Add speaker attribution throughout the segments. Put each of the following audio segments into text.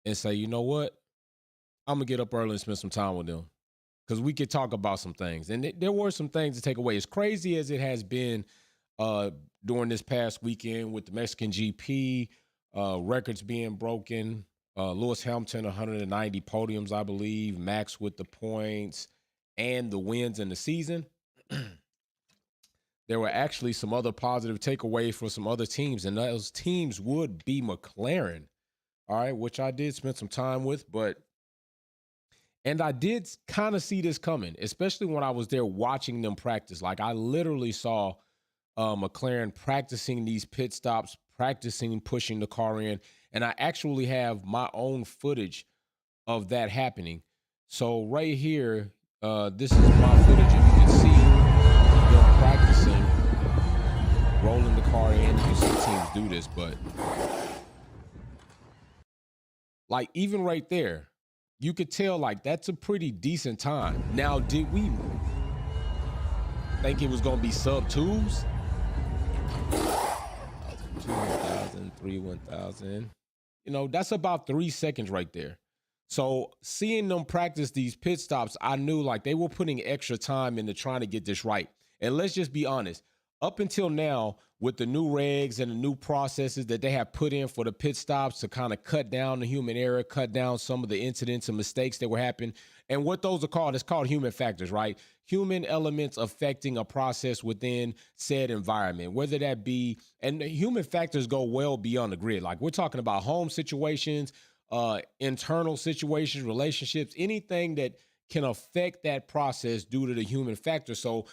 Speaker 1: and say, you know what? I'm gonna get up early and spend some time with them because we could talk about some things. And there were some things to take away. As crazy as it has been uh, during this past weekend with the Mexican GP, records being broken. Lewis Hamilton, 190 podiums, I believe. Max with the points and the wins in the season. There were actually some other positive takeaways for some other teams, and those teams would be McLaren, all right, which I did spend some time with, and I did kind of see this coming, especially when I was there watching them practice. Like I literally saw McLaren practicing these pit stops, practicing pushing the car in, and I actually have my own footage of that happening. So right here, this is my footage, and you can see them practicing, rolling the car in. You can see teams do this, but like even right there, you could tell like that's a pretty decent time. Now, did we think it was gonna be sub twos? 1,000. You know, that's about 3 seconds right there. So seeing them practice these pit stops, I knew like they were putting extra time into trying to get this right. And let's just be honest, up until now, with the new regs and the new processes that they have put in for the pit stops to kind of cut down the human error, cut down some of the incidents and mistakes that were happening. And what those are called, it's called human factors, right? Human elements affecting a process within said environment, whether that be, and human factors go well beyond the grid. Like we're talking about home situations, internal situations, relationships, anything that can affect that process due to the human factor. So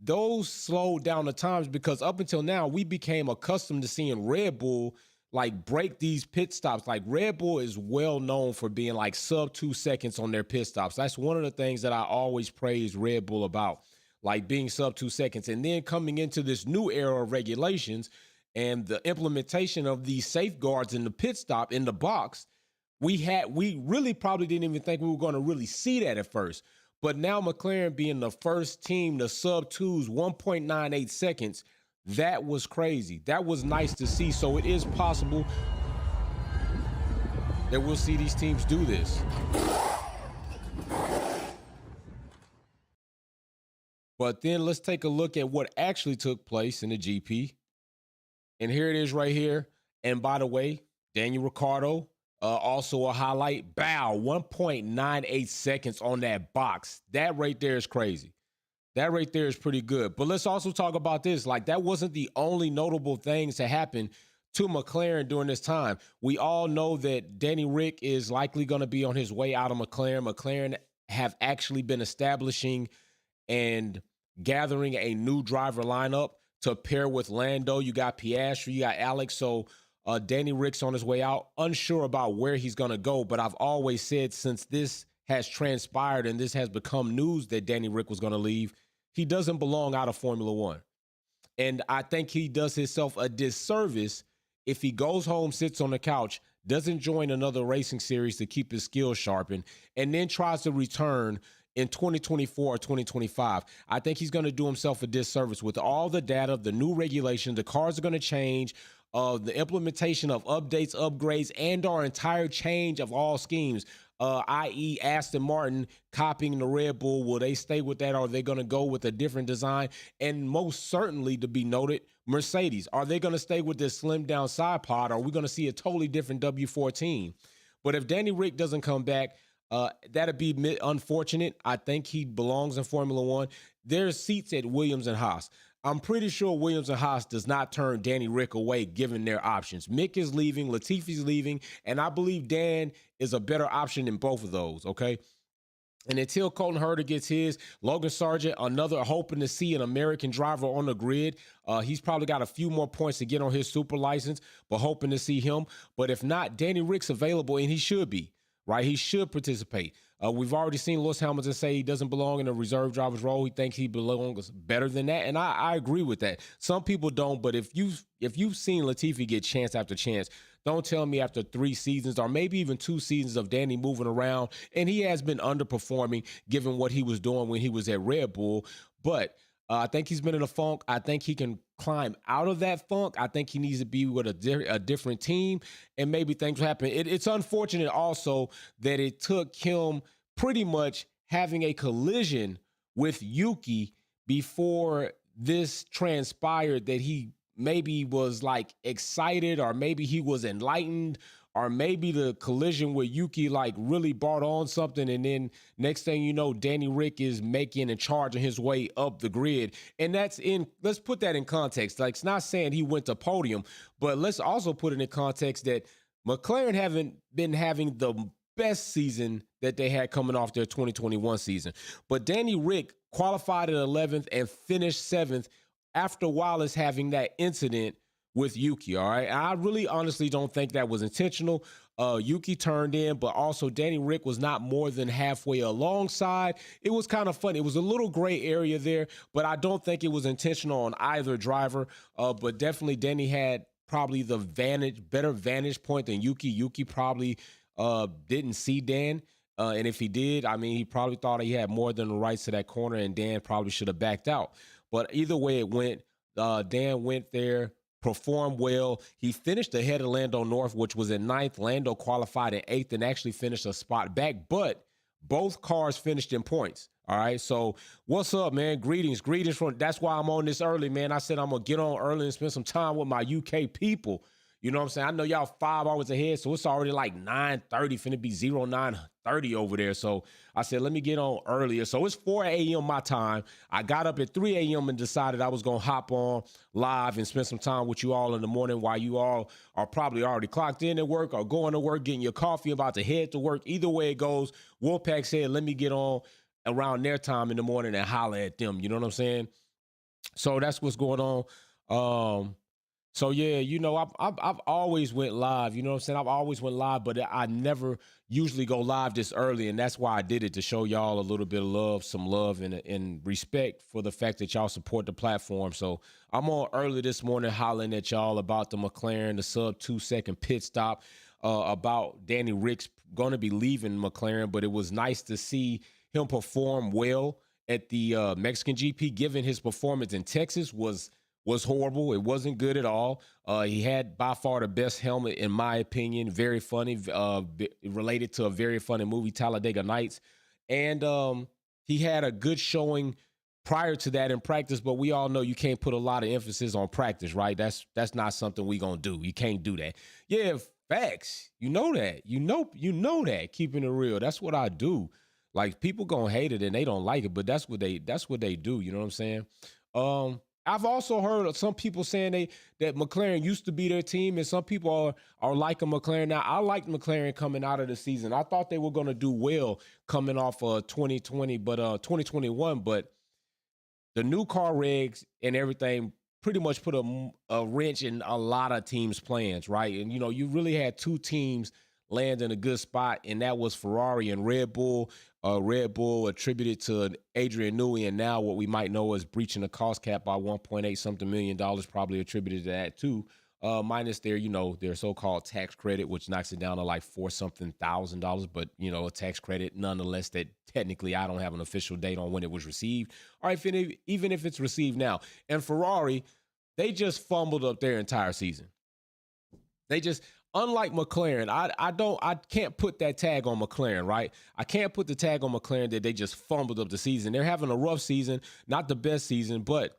Speaker 1: those slowed down the times because up until now we became accustomed to seeing Red Bull like break these pit stops. Like Red Bull is well known for being like sub 2 seconds on their pit stops. That's one of the things that I always praise Red Bull about, like being sub 2 seconds. And then coming into this new era of regulations and the implementation of these safeguards in the pit stop in the box, we really probably didn't even think we were going to really see that at first. But now McLaren being the first team to sub twos 1.98 seconds, that was crazy. That was nice to see. So it is possible that we'll see these teams do this. But then let's take a look at what actually took place in the GP. And here it is right here. And by the way, Daniel Ricciardo, also a highlight. Bow, 1.98 seconds on that box. That right there is crazy. That right there is pretty good. But let's also talk about this. Like, that wasn't the only notable things to happen to McLaren during this time. We all know that Danny Rick is likely going to be on his way out of McLaren. McLaren have actually been establishing and gathering a new driver lineup to pair with Lando. You got Piastri, you got Alex. So Danny Rick's on his way out. Unsure about where he's going to go. But I've always said since this has transpired and this has become news that Danny Rick was going to leave, he doesn't belong out of Formula One. And I think he does himself a disservice if he goes home, sits on the couch, doesn't join another racing series to keep his skills sharpened, and then tries to return in 2024 or 2025. I think he's going to do himself a disservice with all the data, the new regulation, the cars are going to change, the implementation of updates, upgrades, and our entire change of all schemes, i.e. Aston Martin copying the Red Bull. Will they stay with that, or are they going to go with a different design? And most certainly, to be noted, Mercedes. Are they going to stay with this slimmed down side pod, or are we going to see a totally different W14? But if Danny Rick doesn't come back, that'd be unfortunate. I think he belongs in Formula One. There's seats at Williams and Haas. I'm pretty sure Williams and Haas does not turn Danny Rick away given their options. Mick is leaving, Latifi's leaving, and I believe Dan is a better option than both of those, okay? And until Colton Herter gets his, Logan Sargent, another hoping to see an American driver on the grid. He's probably got a few more points to get on his super license, but hoping to see him. But if not, Danny Rick's available, and he should be, right? He should participate. We've already seen Lewis Hamilton say he doesn't belong in a reserve driver's role. He thinks he belongs better than that, and I agree with that. Some people don't, but if you've seen Latifi get chance after chance, don't tell me after 3 seasons or maybe even 2 seasons of Danny moving around, and he has been underperforming given what he was doing when he was at Red Bull. But I think he's been in a funk. I think he can climb out of that funk. I think he needs to be with a different team, and maybe things will happen. It's unfortunate also that it took him pretty much having a collision with Yuki before this transpired, that he maybe was like excited, or maybe he was enlightened, or maybe the collision with Yuki like really brought on something, and then next thing you know, Danny Rick is making and charging his way up the grid. And let's put that in context. Like, it's not saying he went to podium, but let's also put it in context that McLaren haven't been having the best season that they had coming off their 2021 season. But Danny Rick qualified at 11th and finished 7th after Wallace having that incident with Yuki, all right? And I really honestly don't think that was intentional. Yuki turned in, but also Danny Rick was not more than halfway alongside. It was kind of funny. It was a little gray area there, but I don't think it was intentional on either driver. But definitely Danny had probably the better vantage point than Yuki. Yuki probably didn't see Dan. And if he did, I mean, he probably thought he had more than the rights to that corner, and Dan probably should have backed out. But either way it went, Dan went there, performed well. He finished ahead of Lando North, which was in 9th. Lando qualified in 8th and actually finished a spot back, but both cars finished in points. All right, so what's up, man? Greetings from, that's why I'm on this early, man. I said I'm going to get on early and spend some time with my UK people. You know what I'm saying? I know y'all 5 hours ahead, so it's already like 9:30, finna be 09:30 over there. So I said, let me get on earlier. So it's 4 a.m. my time. I got up at 3 a.m. and decided I was going to hop on live and spend some time with you all in the morning while you all are probably already clocked in at work or going to work, getting your coffee, about to head to work. Either way it goes, Wolfpack said, let me get on around their time in the morning and holler at them. You know what I'm saying? So that's what's going on. So yeah, you know, I've always went live. You know what I'm saying? I've always went live, but I never usually go live this early, and that's why I did it, to show y'all a little bit of love, some love and respect for the fact that y'all support the platform. So I'm on early this morning hollering at y'all about the McLaren, the sub 2-second pit stop, about Danny Rick's going to be leaving McLaren, but it was nice to see him perform well at the Mexican GP, given his performance in Texas was horrible. It wasn't good at all. He had by far the best helmet, in my opinion. Very funny, related to a very funny movie, Talladega Nights. And he had a good showing prior to that in practice, but we all know you can't put a lot of emphasis on practice, right? That's not something we gonna do. You can't do that. Yeah, facts. You know that. You know that. Keeping it real. That's what I do. Like, people gonna hate it and they don't like it, but that's what they do. You know what I'm saying? I've also heard some people saying that McLaren used to be their team, and some people are liking McLaren now. I liked McLaren coming out of the season. I thought they were going to do well coming off 2020, but 2021. But the new car regs and everything pretty much put a wrench in a lot of teams' plans, right? And, you know, you really had 2 teams land in a good spot, and that was Ferrari and Red Bull. Red Bull attributed to Adrian Newey, and now what we might know as breaching the cost cap by 1.8 something million dollars, probably attributed to that too. Minus their, you know, their so-called tax credit, which knocks it down to like $4 something thousand, but you know, a tax credit nonetheless that technically I don't have an official date on when it was received. All right, even if it's received now. And Ferrari, they just fumbled up their entire season. They just, unlike McLaren, I can't put that tag on McLaren, right? I can't put the tag on McLaren that they just fumbled up the season. They're having a rough season, not the best season, but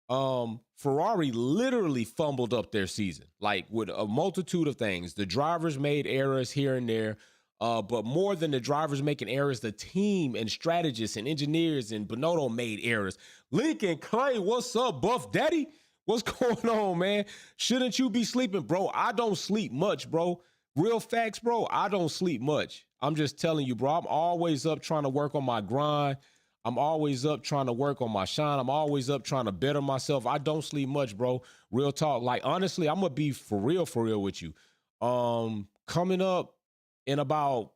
Speaker 1: Ferrari literally fumbled up their season, like with a multitude of things. The drivers made errors here and there, but more than the drivers making errors, the team and strategists and engineers and Bonotto made errors. Lincoln Clay, what's up, Buff Daddy? What's going on, man? Shouldn't you be sleeping? Bro, I don't sleep much, bro. Real facts, bro. I don't sleep much. I'm just telling you, bro. I'm always up trying to work on my grind. I'm always up trying to work on my shine. I'm always up trying to better myself. I don't sleep much, bro. Real talk. Like, honestly, I'm going to be for real with you. Coming up in about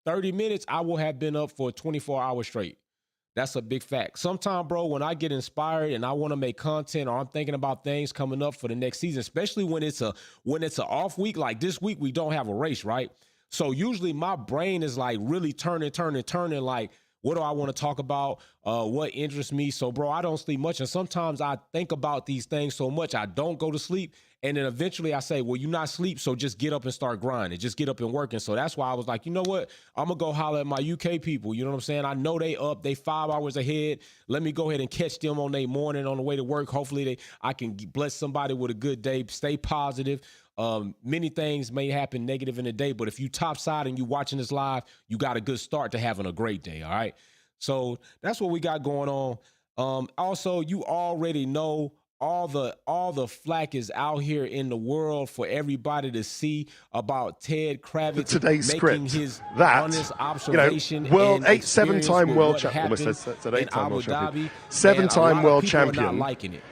Speaker 1: 30 minutes, I will have been up for 24 hours straight. That's a big fact. Sometimes, bro, when I get inspired and I want to make content, or I'm thinking about things coming up for the next season, especially when it's an off week, like this week, we don't have a race, right? So usually my brain is like really turning. Like, What do I want to talk about? What interests me? So, bro, I don't sleep much. And sometimes I think about these things so much, I don't go to sleep. And then eventually I say, well, you're not sleep, so just get up and start grinding. Just get up and working. So that's why I was like, you know what? I'm going to go holler at my UK people. You know what I'm saying? I know they up. They 5 hours ahead. Let me go ahead and catch them on their morning on the way to work. Hopefully I can bless somebody with a good day. Stay positive. Many things may happen negative in the day, but if you topside and you watching this live, you got a good start to having a great day. All right. So that's what we got going on. Also, you already know all the flack is out here in the world for everybody to see about Ted Kravitz
Speaker 2: today's
Speaker 1: making
Speaker 2: script
Speaker 1: his
Speaker 2: that
Speaker 1: honest observation.
Speaker 2: World
Speaker 1: and
Speaker 2: 7-time world champion,
Speaker 1: almost
Speaker 2: said
Speaker 1: in
Speaker 2: 8-time
Speaker 1: Abu
Speaker 2: world champion,
Speaker 1: Dhabi.
Speaker 2: 7-time world
Speaker 1: Are
Speaker 2: champion,
Speaker 1: not liking it.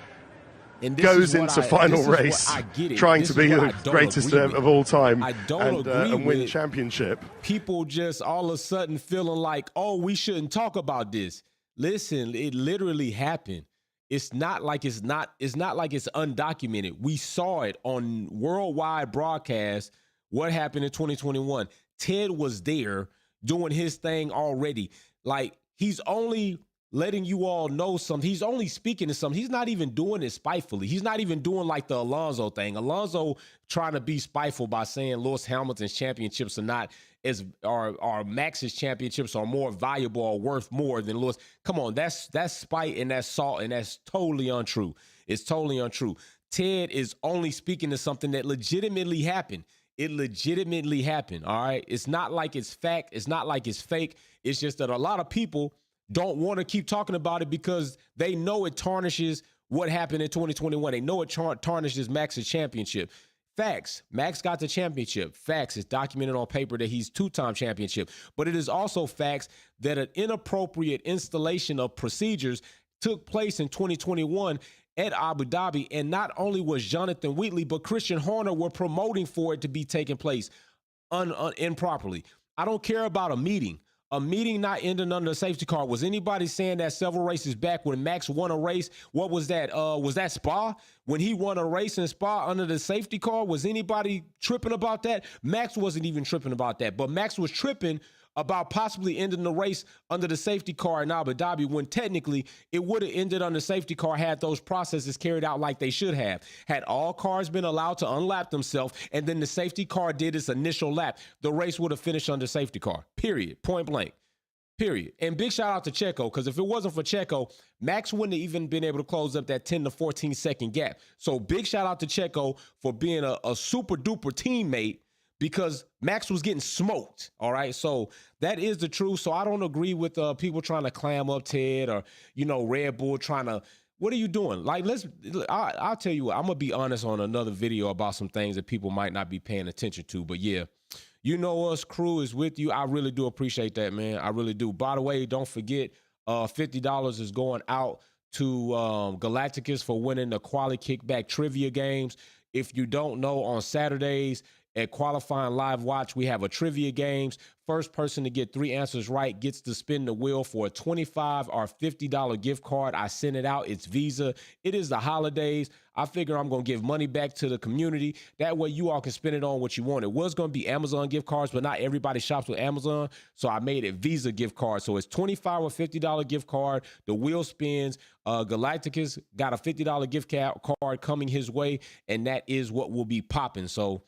Speaker 1: And
Speaker 2: goes into final race trying to be the greatest of all time and win championship.
Speaker 1: People just all of a sudden feeling like, oh, we shouldn't talk about this. Listen, it literally happened. It's not like it's undocumented. We saw it on worldwide broadcast. What happened in 2021? Ted was there doing his thing already. Like, he's only letting you all know something. He's only speaking to something. He's not even doing it spitefully. He's not even doing like the Alonso thing. Alonso trying to be spiteful by saying Lewis Hamilton's championships are not as or Max's championships are more valuable or worth more than Lewis. Come on, that's spite and that's salt, and that's totally untrue. It's totally untrue. Ted is only speaking to something that legitimately happened. It legitimately happened. All right. It's not like it's fact. It's not like it's fake. It's just that a lot of people don't want to keep talking about it because they know it tarnishes what happened in 2021. They know it tarnishes Max's championship. Facts. Max got the championship. Facts. It's documented on paper that he's 2-time championship. But it is also facts that an inappropriate installation of procedures took place in 2021 at Abu Dhabi. And not only was Jonathan Wheatley, but Christian Horner were promoting for it to be taking place improperly. I don't care about a meeting. A meeting not ending under a safety car. Was anybody saying that several races back when Max won a race? What was that? Was that Spa? When he won a race in Spa under the safety car? Was anybody tripping about that? Max wasn't even tripping about that. But Max was tripping about possibly ending the race under the safety car in Abu Dhabi when technically it would have ended under safety car had those processes carried out like they should have. Had all cars been allowed to unlap themselves and then the safety car did its initial lap, the race would have finished under safety car, period, point blank. Period. And big shout out to Checo, because if it wasn't for Checo, Max wouldn't have even been able to close up that 10 to 14 second gap. So big shout out to Checo for being a super duper teammate, because Max was getting smoked. All right. So that is the truth. So I don't agree with people trying to clam up Ted or, Red Bull trying to. What are you doing? Like, I'll tell you what, I'm going to be honest on another video about some things that people might not be paying attention to. But yeah, us, crew is with you. I really do appreciate that, man. I really do. By the way, don't forget, $50 is going out to Galacticus for winning the Quali Kickback Trivia Games. If you don't know, on Saturdays at Qualifying Live Watch, we have a trivia games. First person to get 3 answers right gets to spin the wheel for a $25 or $50 gift card. I send it out. It's Visa. It is the holidays. I figure I'm going to give money back to the community. That way you all can spend it on what you want. It was going to be Amazon gift cards, but not everybody shops with Amazon. So I made it Visa gift card. So it's $25 or $50 gift card. The wheel spins. Galacticus got a $50 gift card coming his way, and that is what will be popping. So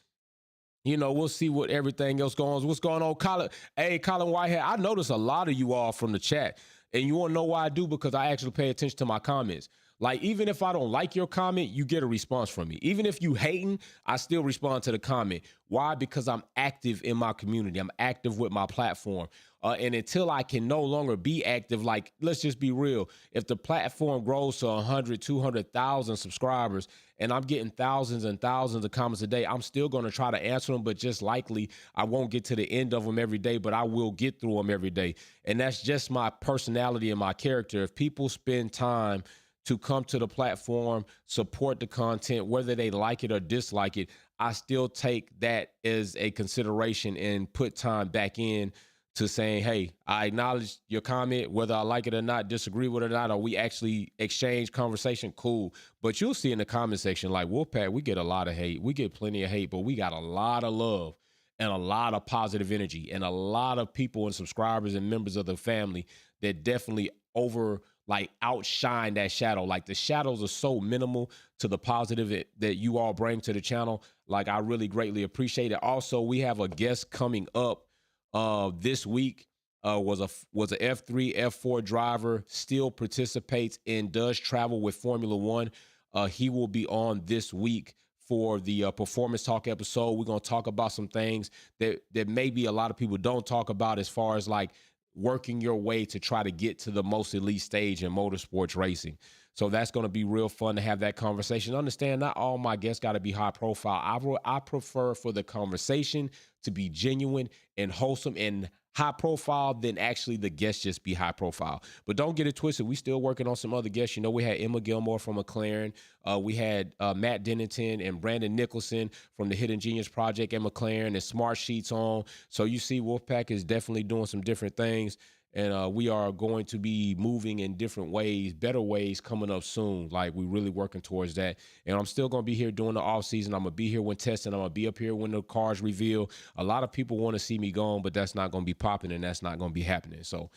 Speaker 1: we'll see what everything else goes on. What's going on, Colin? Hey, Colin Whitehead, I notice a lot of you all from the chat. And you want to know why I do? Because I actually pay attention to my comments. Like, even if I don't like your comment, you get a response from me. Even if you hating, I still respond to the comment. Why? Because I'm active in my community. I'm active with my platform. And until I can no longer be active, like, let's just be real. If the platform grows to 100, 200,000 subscribers, and I'm getting thousands and thousands of comments a day, I'm still going to try to answer them, but just likely I won't get to the end of them every day, but I will get through them every day. And that's just my personality and my character. If people spend time to come to the platform, support the content, whether they like it or dislike it, I still take that as a consideration and put time back in to saying, hey, I acknowledge your comment, whether I like it or not, disagree with it or not, or we actually exchange conversation, cool. But you'll see in the comment section, like Wolfpack, we get a lot of hate. We get plenty of hate, but we got a lot of love. and a lot of positive energy and a lot of people and subscribers and members of the family that definitely outshine that shadow. Like the shadows are so minimal to the positive that you all bring to the channel. Like I really greatly appreciate it. Also, we have a guest coming up this week. Was a F3, F4 driver, still participates and does travel with Formula One. He will be on this week for the Performance Talk episode. We're going to talk about some things that maybe a lot of people don't talk about as far as like working your way to try to get to the most elite stage in motorsports racing. So that's going to be real fun to have that conversation. Understand, not all my guests got to be high profile. I prefer for the conversation to be genuine and wholesome and high profile than actually the guests just be high profile. But don't get it twisted. We still working on some other guests. You know, we had Emma Gilmore from Mclaren. We had Matt Dennington and Brandon Nicholson from the Hidden Genius Project and Mclaren and Smart Sheets on. So you see Wolfpack is definitely doing some different things. And we are going to be moving in different ways, better ways coming up soon. Like we're really working towards that. And I'm still going to be here during the off season. I'm going to be here when testing. I'm going to be up here when the cars reveal. A lot of people want to see me gone, but that's not going to be popping and that's not going to be happening. So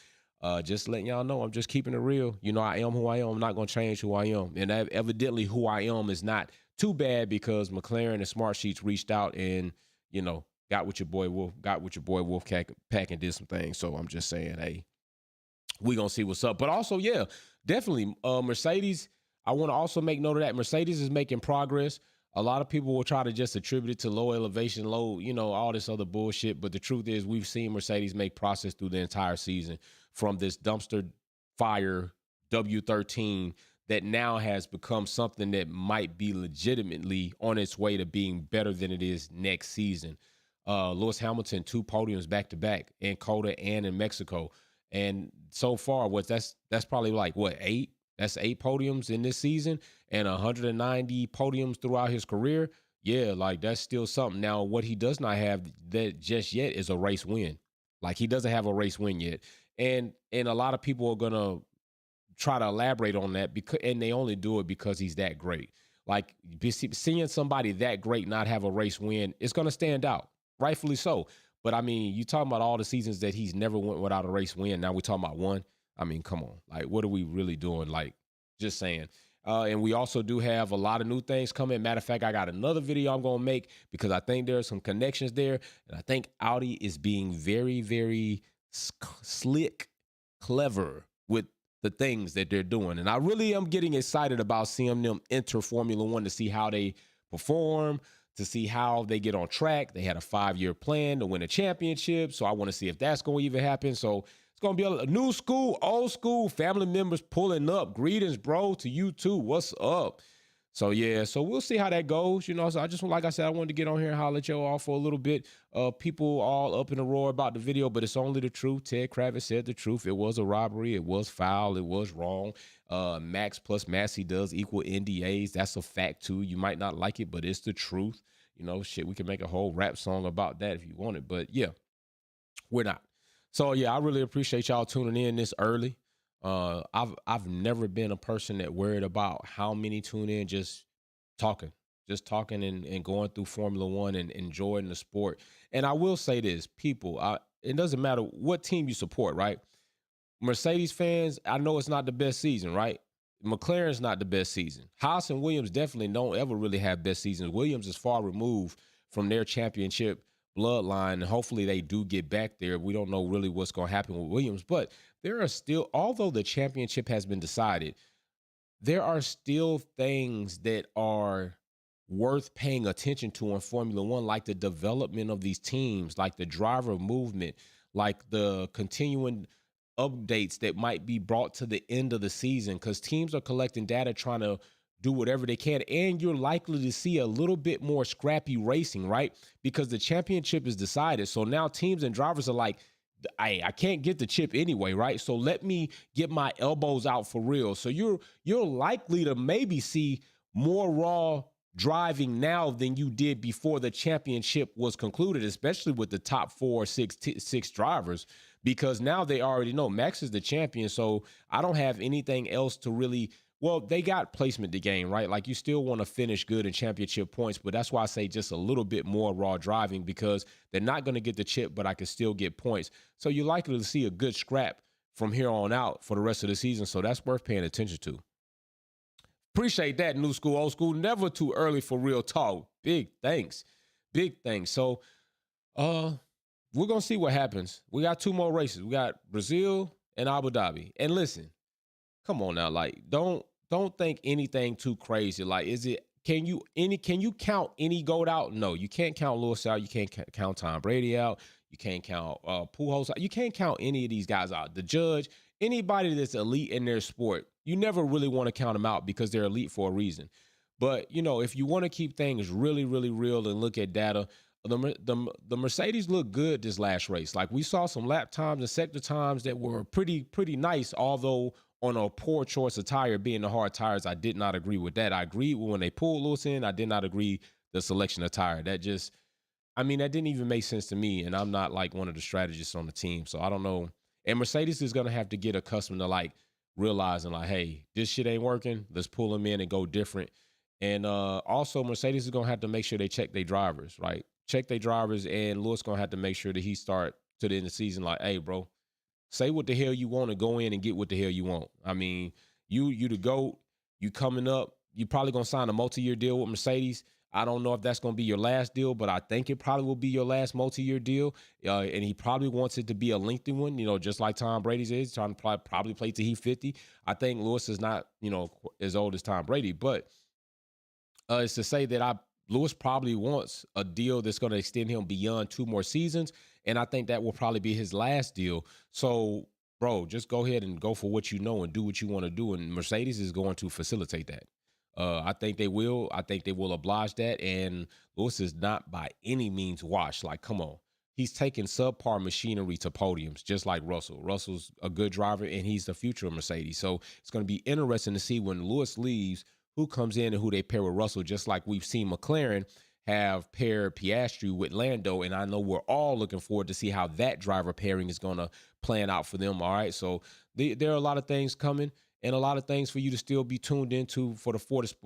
Speaker 1: just letting y'all know, I'm just keeping it real. You know, I am who I am. I'm not going to change who I am. And evidently who I am is not too bad because Mclaren and Smart Sheets reached out and, you know, got with your boy Wolfpack and did some things. So I'm just saying, hey, we gonna see what's up. But also, yeah, definitely Mercedes. I want to also make note of that Mercedes is making progress. A lot of people will try to just attribute it to low elevation, low, you know, all this other bullshit. But the truth is we've seen Mercedes make progress through the entire season from this dumpster fire W13 that now has become something that might be legitimately on its way to being better than it is next season. Lewis Hamilton, 2 podiums back to back in COTA and in Mexico. And so far, that's probably like 8? That's 8 podiums in this season and 190 podiums throughout his career. Yeah, like that's still something. Now, what he does not have that just yet is a race win. Like he doesn't have a race win yet. And a lot of people are gonna try to elaborate on that and they only do it because he's that great. Like seeing somebody that great not have a race win, it's gonna stand out. Rightfully so. But, I mean, you talking about all the seasons that he's never went without a race win. Now we're talking about one. I mean, come on. Like, what are we really doing? Like, just saying. And we also do have a lot of new things coming. Matter of fact, I got another video I'm going to make because I think there are some connections there. And I think Audi is being very, very slick, clever with the things that they're doing. And I really am getting excited about seeing them enter Formula One to see how they perform, to see how they get on track. They had a 5-year plan to win a championship. So I want to see if that's going to even happen. So it's going to be a new school, old school, family members pulling up. Greetings, bro, to you too. What's up? So, yeah, so we'll see how that goes. You know, so I just, like I said, I wanted to get on here and holler at y'all all for a little bit. People all up in a roar about the video, but it's only the truth. Ted Kravitz said the truth. It was a robbery. It was foul. It was wrong. Max plus Massey does equal NDAs. That's a fact, too. You might not like it, but it's the truth. You know, shit, we can make a whole rap song about that if you want it. But, yeah, we're not. So, yeah, I really appreciate y'all tuning in this early. I've never been a person that worried about how many tune in, just talking and going through Formula One and enjoying the sport. And I will say this, people, it doesn't matter what team you support, right? Mercedes fans, I know it's not the best season, right? McLaren's not the best season. Haas and Williams definitely don't ever really have best seasons. Williams is far removed from their championship bloodline, and hopefully they do get back there. We don't know really what's going to happen with Williams, but there are still, although the championship has been decided, there are still things that are worth paying attention to in Formula One, like the development of these teams, like the driver movement, like the continuing updates that might be brought to the end of the season, because teams are collecting data, trying to do whatever they can, and you're likely to see a little bit more scrappy racing, right? Because the championship is decided. So now teams and drivers are like, I can't get the chip anyway, right? So let me get my elbows out for real. So you're likely to maybe see more raw driving now than you did before the championship was concluded, especially with the top 4 or 6 drivers, because now they already know Max is the champion. So I don't have anything else to really Well, they got placement to gain, right? Like you still want to finish good in championship points, but that's why I say just a little bit more raw driving because they're not going to get the chip, but I can still get points. So you're likely to see a good scrap from here on out for the rest of the season. So that's worth paying attention to. Appreciate that, new school, old school. Never too early for real talk. Big thanks. Big thanks. So we're going to see what happens. We got 2 more races. We got Brazil and Abu Dhabi. And listen, come on now, like don't think anything too crazy. Like, can you count any GOAT out? No, you can't count Lewis out. You can't count Tom Brady out. You can't count Pujols out. You can't count any of these guys out. The judge, anybody that's elite in their sport, you never really want to count them out because they're elite for a reason. But, you know, if you want to keep things really, really real and look at data, the Mercedes looked good this last race. Like we saw some lap times and sector times that were pretty nice, although on a poor choice of tire being the hard tires, I did not agree with that. I agreed when they pulled Lewis in. I did not agree the selection of tire. That didn't even make sense to me. And I'm not like one of the strategists on the team. So I don't know. And Mercedes is going to have to get accustomed to like realizing like, hey, this shit ain't working. Let's pull them in and go different. And also Mercedes is going to have to make sure they check their drivers, right? Check their drivers, and Lewis going to have to make sure that he start to the end of the season like, hey, bro, say what the hell you want and go in and get what the hell you want. I mean, you the GOAT, you coming up, you probably going to sign a multi-year deal with Mercedes. I don't know if that's going to be your last deal, but I think it probably will be your last multi-year deal. And he probably wants it to be a lengthy one, you know, just like Tom Brady's is, trying to probably play till he's 50. I think Lewis is not, you know, as old as Tom Brady, but it's to say that Lewis probably wants a deal that's going to extend him beyond 2 more seasons. And I think that will probably be his last deal. So, bro, just go ahead and go for what you know and do what you want to do. And Mercedes is going to facilitate that. I think they will. I think they will oblige that. And Lewis is not by any means washed. Like, come on. He's taking subpar machinery to podiums, just like Russell. Russell's a good driver, and he's the future of Mercedes. So it's going to be interesting to see when Lewis leaves, who comes in and who they pair with Russell, just like we've seen McLaren have paired Piastri with Lando. And I know we're all looking forward to see how that driver pairing is going to plan out for them. All right. So there are a lot of things coming and a lot of things for you to still be tuned into for the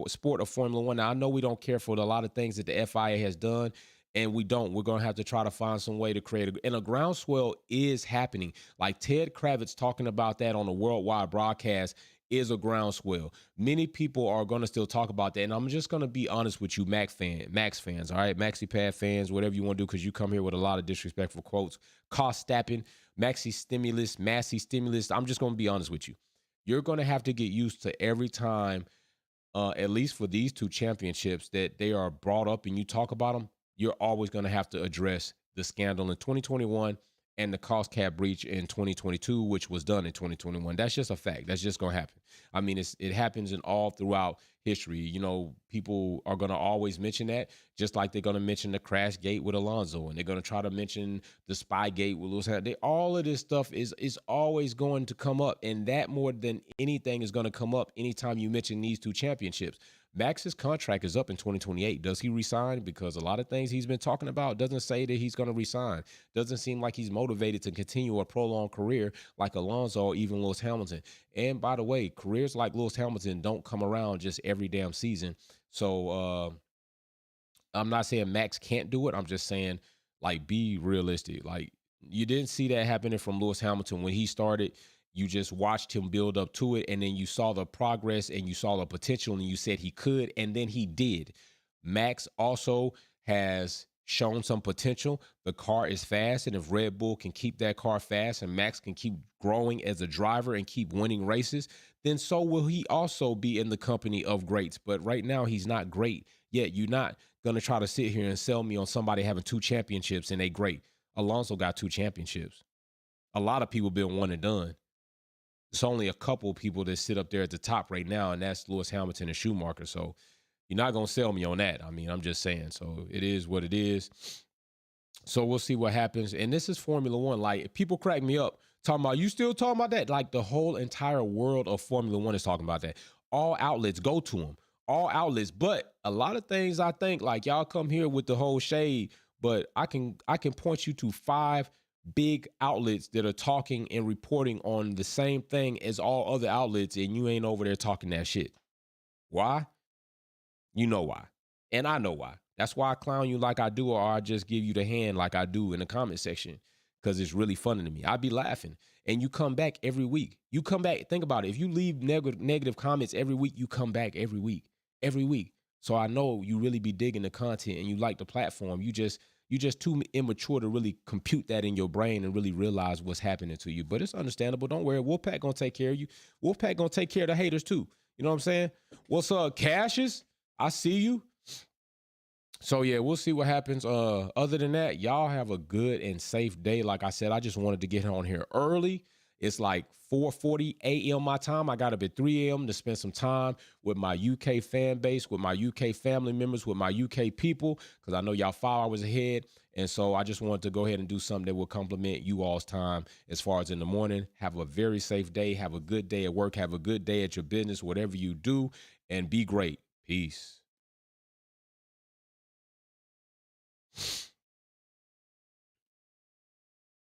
Speaker 1: sport of Formula One. Now, I know we don't care for a lot of things that the FIA has done, and we don't. We're going to have to try to find some way to create and a groundswell is happening. Like Ted Kravitz talking about that on a worldwide broadcast is a groundswell. Many people are going to still talk about that. And I'm just going to be honest with you, Max fans, all right? Maxi Pad fans, whatever you want to do, because you come here with a lot of disrespectful quotes. Cost stapping, maxi stimulus, massy stimulus. I'm just going to be honest with you. You're going to have to get used to every time, at least for these 2 championships, that they are brought up and you talk about them, you're always going to have to address the scandal in 2021 and the cost cap breach in 2022, which was done in 2021. That's just a fact. That's just going to happen. I mean, it happens in all throughout history. You know, people are going to always mention that, just like they're going to mention the crash gate with Alonso, and they're going to try to mention the spy gate with Lewis Hamilton. All of this stuff is always going to come up, and that more than anything is going to come up anytime you mention these 2 championships. Max's contract is up in 2028. Does he resign? Because a lot of things he's been talking about doesn't say that he's going to resign. Doesn't seem like he's motivated to continue a prolonged career like Alonso or even Lewis Hamilton. And by the way, careers like Lewis Hamilton don't come around just every damn season. So I'm not saying Max can't do it. I'm just saying, like, be realistic. Like, you didn't see that happening from Lewis Hamilton when he started. You just watched him build up to it, and then you saw the progress and you saw the potential, and you said he could, and then he did. Max also has shown some potential. The car is fast, and if Red Bull can keep that car fast and Max can keep growing as a driver and keep winning races, then so will he also be in the company of greats. But right now, he's not great yet. You're not going to try to sit here and sell me on somebody having 2 championships and they great. Alonso got 2 championships. A lot of people been one and done. It's only a couple people that sit up there at the top right now, and that's Lewis Hamilton and Schumacher. So you're not going to sell me on that. I mean, I'm just saying. So it is what it is. So we'll see what happens. And this is Formula One. Like, people crack me up talking about, you still talking about that? Like, the whole entire world of Formula One is talking about that. All outlets go to them. All outlets. But a lot of things, I think, like, y'all come here with the whole shade, but I can point you to 5 big outlets that are talking and reporting on the same thing as all other outlets, and you ain't over there talking that shit. Why? You know why. And I know why. That's why I clown you like I do, or I just give you the hand like I do in the comment section, because it's really funny to me. I be laughing. And you come back every week. You come back. Think about it. If you leave negative comments every week, you come back every week. Every week. So I know you really be digging the content and you like the platform. You just too immature to really compute that in your brain and really realize what's happening to you. But it's understandable. Don't worry. Wolfpack gonna take care of you. Wolfpack gonna take care of the haters too. You know what I'm saying? What's up, Cassius? I see you. So yeah, we'll see what happens. Other than that, y'all have a good and safe day. Like I said, I just wanted to get on here early. It's like 4:40 a.m. my time. I got up at 3 a.m. to spend some time with my UK fan base, with my UK family members, with my UK people, because I know y'all 5 hours ahead. And so I just wanted to go ahead and do something that will complement you all's time as far as in the morning. Have a very safe day. Have a good day at work. Have a good day at your business, whatever you do, and be great. Peace.